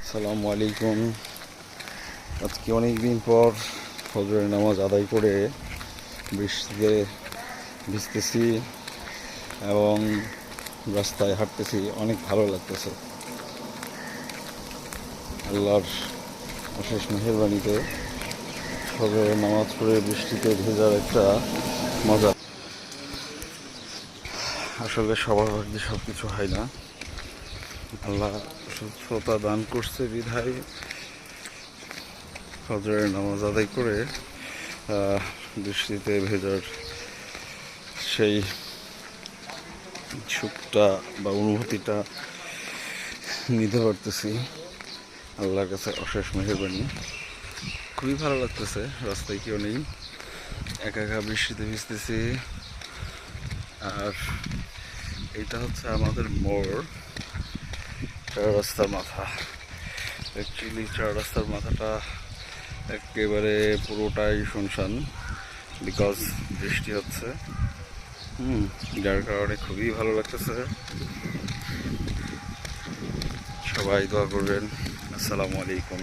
আসসালামু আলাইকুম। আজকে অনেক দিন পর ফজরের নামাজ আদায় করে বৃষ্টিতে ভিজতেছি এবং রাস্তায় হাঁটতেছি, অনেক ভালো লাগতেছে। আল্লাহর অশেষ মেহেরবানিতে ফজরের নামাজ পড়ে বৃষ্টিতে ভেজার একটা মজা। আসলে সবার ভাগ্যে সব কিছু হয় না। আল্লাহ সুস্থতা দান করছে বিধায় ফজরের নামাজ আদায় করে বৃষ্টিতে ভেজার সেই সুখটা বা অনুভূতিটা নিতে পারতেছি। আল্লাহর কাছে অশেষ মেহেরবানি, খুবই ভালো লাগতেছে। রাস্তায় কেউ নেই, একা একা বৃষ্টিতে ভিজতেছি। আর এটা হচ্ছে আমাদের মোড়, চার রাস্তার মাথা। অ্যাকচুয়ালি চার রাস্তার মাথাটা একেবারে পুরোটাই শুনশান, বিকজ বৃষ্টি হচ্ছে। যার কারণে খুবই ভালো লাগতেছে। সবাই দোয়া করবেন। আসসালামু আলাইকুম।